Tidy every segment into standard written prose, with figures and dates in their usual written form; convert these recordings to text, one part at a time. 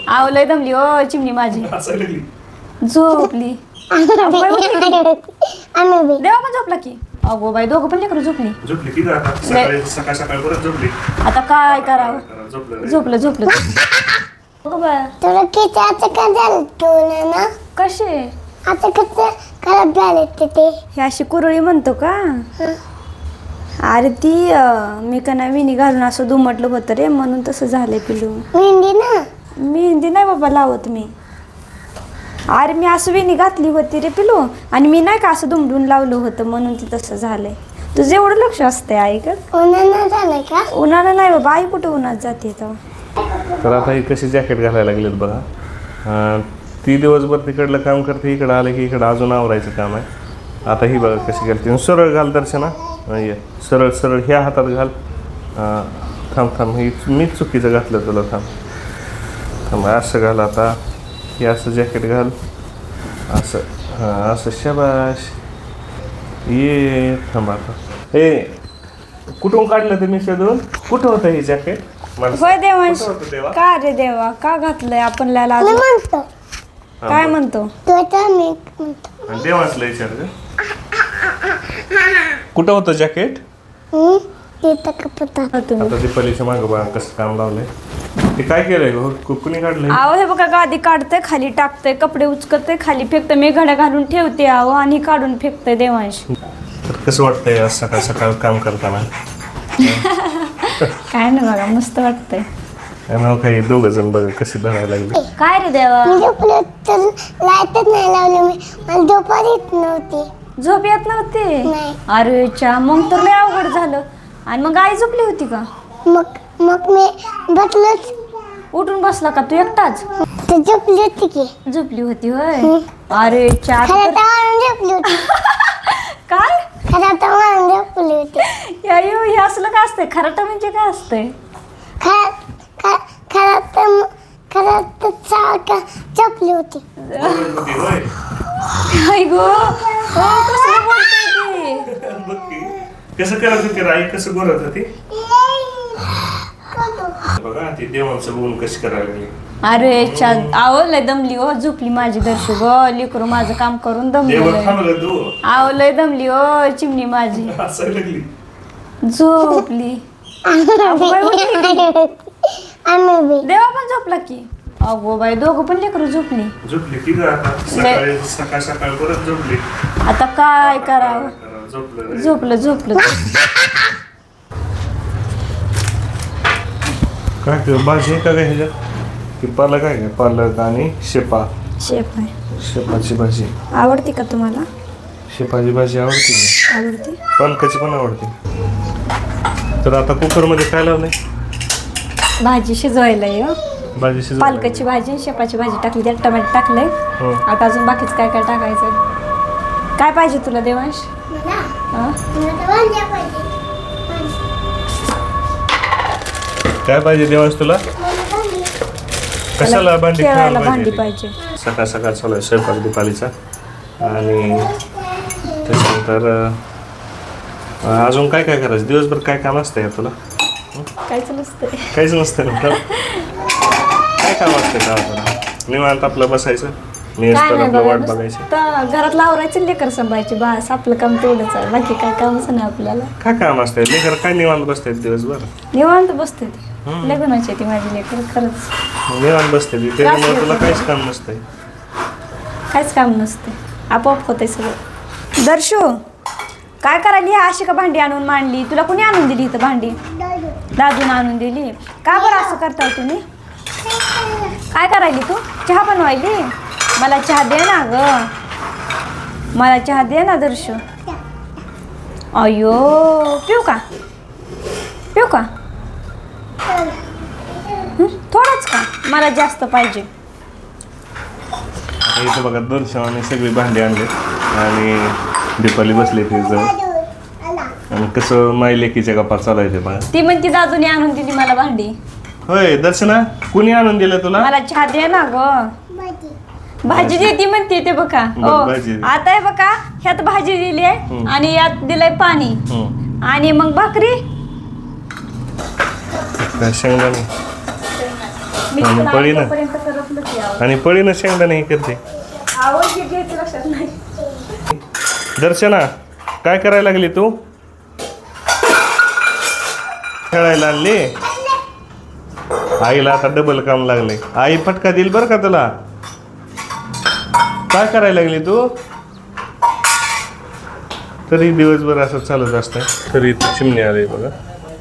आव लय दमली ओ चिमणी माझी हसायला लागली. झोपली देवा पण झोपला की अगो बाई दोघं पण लेकरं झोपली झोपली की आता सकाळ सकाळ परत झोपली. आता काय करावं झोपलं झोपलं झोपलं अगं बाया, तुला किती आता काय झालं तुला ना कसे आता कसं खराब झाले ते हे अशी कुरळी म्हणतो का अरे ती मी का नाही विणी घालून असं दुमटलं होतं रे म्हणून तसं झालंय पिलू मेहंदी ना मेहंदी नाही बाबा लावत मी अरे मी असं विणी घातली होती रे पिलू आणि मी नाही का असं दुमडून लावलं होतं म्हणून ती तसं झालंय तुझं एवढं लक्ष असतंय आई का उन्हाळा झालंय का उन्हाळा नाही बाबा आई कुठं उन्हात जाते तेव्हा तर आता ही कशी जॅकेट घालायला लागलेत बघा. ती दिवसभर तिकडलं काम करते इकडं आलं की इकडं अजून आवरायचं काम आहे. आता ही बघा कशी घालते सरळ घाल दर्शना ये सरळ सरळ ह्या हातात घाल. थांब थांब ही मीच चुकीचं घातलं तुला थांब थांब असं घाल आता हे असं जॅकेट घाल असं हां असं शाबाश ये थांब आता हे कुठून काढलं ते मी शोधून कुठं होतं हे जॅकेट होय देवांश का रे देवा का घातलंय आपण लाला मी म्हणतो काय म्हणतो तू आता मी म्हणतो देवासला विचार कुठं होतं जॅकेट तिथं कपता तुम्ही आता दीपालीच्या मागं बघा कसं काम लावलंय ते काय केलंय कुणी काढलंय आहो हे बघा गादी काढतंय खाली टाकतंय कपडे उचकतंय खाली फेकतंय मी घड्या घालून ठेवते आहो आणि काढून फेकतंय देवांश तर कसं वाटतंय आज सकाळ सकाळ काम करताना काय नाही बघा मस्त वाटतंय आणि काही दोघं जण बघा कशी धरायला लागली काय रे देवा मी झोपलो तर लाईटच नाही लावली मी मला दुपारी येत नव्हती झोप येत नव्हते नाही. अरे चा मग तर लय अवघड झालं आणि मग आई झोपली होती का मग मी बसलोच उठून बसला का तू एकटाच तर झोपली होती की झोपली होती होय अरे चा खरं तर मारून झोपली होती काय खरं तर मारून झोपली होती यायो हे असलं काय असतंय खराटा म्हणजे काय असतंय खरं तर सारखं झोपली होती आई गो हो कसं बोलतोय ती कसं करत होती राई कसं बोलत होती बघा ती देवांचं बघून कशी करायला लागली अरे चा आहो लय दमली हो झोपली माझी दर्शक गो लेकरू माझं काम करून देवाला दमली थांबलं तू आहो लय दमली हो चिमणी माझी हसायला लागली झोपली अगो बाई उठली की. आम्ही देवा पण झोपला की अगो बाई दोघं पण लेकरू झोपली झोपली की ग आता सकाळी सकाळ सकाळ परत झोपली आता काय करावं झोपलं रे. झोपलं झोपलं काय कर भाजी का काय ह्याच्यात की पालक आहे का पालक आणि शेपा शेप आहे शेपाची भाजी आवडते का तुम्हाला शेपाची भाजी आवडते का आवडते पालकाची पण आवडते तर आता कुकरमध्ये काय लावलंय भाजी शिजवायला आहे हो भाजी शिजवायला पालकाची भाजी शेपाची भाजी टाकली त्यात टमाटर टाकलंय हो. आता अजून बाकीच काय काय टाकायचं काय पाहिजे तुला देवांश हं? काय पाहिजे देवांश तुला कशाला भांडी खेळायला खेळायला भांडी पाहिजे पाहिजे सकाळ सकाळ चालू आहे स्वयंपाक दीपालीचा आणि त्याच्यानंतर अजून काय काय करायचं दिवसभर काय काम असतं यार तुला काहीच नसतंय काहीच नसतं ना काय काम असतं का तुला निवांत आपलं बसायचं मी काय असतं नाही आपलं बघा वाट बघायची नुसतं घरातलं आवरायचं लेकर सांभाळायची बस आपलं काम तेवढंच आहे बाकी काय कामच नाही आपल्याला काय काम असतं लेकर काय निवांत बसतात दिवसभर निवांत बसते ती लग्नाची ती माझी लेकर खरंच निवांत बसते ती त्याच्यामुळे तुला काहीच काम नसतंय काहीच काम नसते आपोआप होतंय सगळं दर्शू काय करायली अशी का भांडी आणून मांडली तुला कोणी आणून दिली इथं भांडी दादून आणून दिली का बरं असं करताय तुम्ही काय करायली तू चहा बनवायली मला चहा दे ना ग मला चहा दे ना दर्शू अयो पिऊ का थोडंच का मला जास्त पाहिजे आता इथं बघा दर्शनाने सगळी भांडी आणली आणि दीपाली बसली ती जवळ आणि कसं माई लेकीच्या गप्पा चालायचे बघा ती म्हणती दादूने आणून दिली मला भांडी होय दर्शना कुणी आणून दिलं तुला मला चहा दे ना ग भाजी देती म्हणते ते बघा बरं, भाजी दे. आता आहे बघा ह्यात भाजी दिली आहे आणि यात दिलंय पाणी आणि मग भाकरी काय शेंगदाणे मी आणि तुला पळीनं? आजपर्यंत करत नव्हती आवड. आणि पळीनं शेंगदाणे हे करते. आवड हे घ्यायचं लक्षात नाही. दर्शना काय करायला लागली तू? खेळायला आणली? आईला आता डबल काम लागले. आई फटका देईल बरं का तुला. काय करायला लागली तू? तरी दिवसभर असं चालत असतंय. तरी इथं चिमणी आली बघा.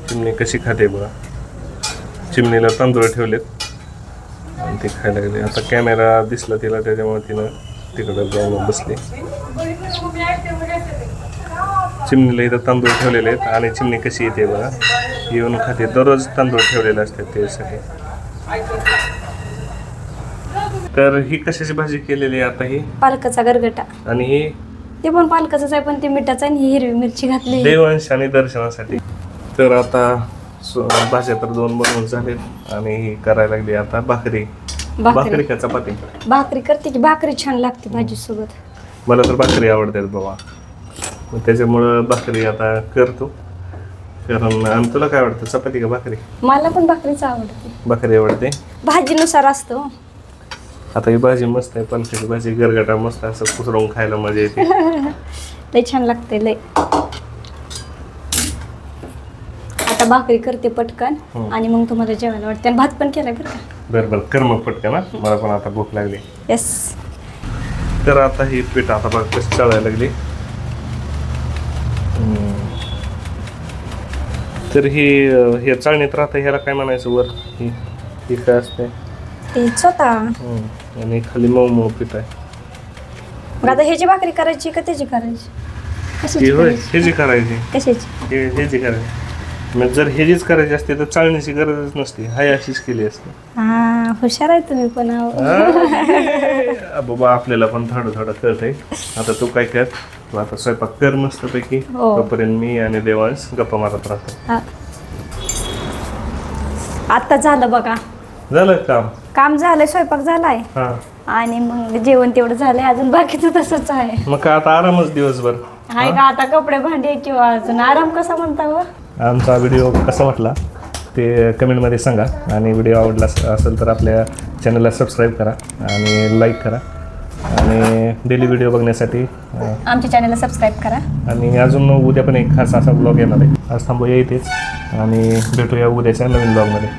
चिमणी कशी खाते बघा. चिमणीला तांदूळ ठेवलेत आणि ते खायला लागले. आता कॅमेरा दिसला तिला त्याच्यामुळे तिनं तिकडं जाऊन बसली. चिमणीला इथं तांदूळ ठेवलेले आहेत आणि चिमणी कशी येते बघा. येऊन खाते. दररोज तांदूळ ठेवलेले असतात त्यासाठी. तर ही कशाची भाजी केलेली आहे आता? ही पालकाचा गरगटा. आणि ही ते पण पालकाचंच आहे, पण ते मिठाचं आणि ही हिरवी मिरची घातली. देवांश आणि दर्शनासाठी. तर आता भाज्या तर 2 बनवून झालेत आणि ही करायला लागली आता भाकरी. भाकरी का चपाती? भाकरी करते की भाकरी छान लागते भाजी सोबत. मला तर भाकरी आवडतात बाबा, मग त्याच्यामुळं भाकरी आता करतो. कारण आणि तुला काय आवडतं, चपाती का भाकरी? मला पण भाकरीच आवडते. भाकरी आवडते. भाजीनुसार असतो. आता ही भाजी मस्त आहे, पालकाची भाजी गरगटा मस्त असं कुसरवून खायला मजा येते. लय छान लागते लय. आता भाकरी करते पटकन आणि मग तुम्हाला जेवायला वाटते. आणि भात पण केलाय बरं का. बरं कर मग पटकन ना, मला पण आता भूक लागली. येस. तर आता ही पीठ आता बघ कशी चाळायला लागली. तर ही हे चाळणीत राहतं, ह्याला काय म्हणायचं वर? ही काय असते? ते स्वतः. आणि खाली मऊ मऊ पीठ आहे. मग आता ह्याची भाकरी करायची का त्याची करायची? कशाची ही होय करायची? ह्याची करायची. कशाची? ह्याची करायची. मग जर ह्याचीच करायची असते तर चाळणीची गरजच नसते. हाय अशीच केली असते. हा हुशार आहे तुम्ही पण. बाबा आपल्याला पण थोडं थोडं कळत आहे. आता तू काय कर, तू आता स्वयंपाक कर मस्तपैकी. हो. तोपर्यंत मी आणि देवांश गप्पा मारत राहतो. हा. आता झालं बघा. झालं काम? काम झालंय, स्वयंपाक झालाय हा. आणि मग जेवण तेवढं झालंय. अजून बाकीचं तसंच आहे. मग काय आता आरामच दिवसभर. हाय का आता कपडे भांडे किंवा अजून आराम कसा म्हणता व? आमचा व्हिडिओ कसा वाटला ते कमेंटमध्ये सांगा. आणि व्हिडिओ आवडला असेल तर आपल्या चॅनलला सबस्क्राईब करा आणि लाईक करा. आणि डेली व्हिडिओ बघण्यासाठी आमच्या चॅनलला सबस्क्राईब करा. आणि अजून उद्या पण एक खास असा ब्लॉग येणार आहे. आज थांबूया इथेच आणि भेटूया उद्याच्या नवीन ब्लॉगमध्ये.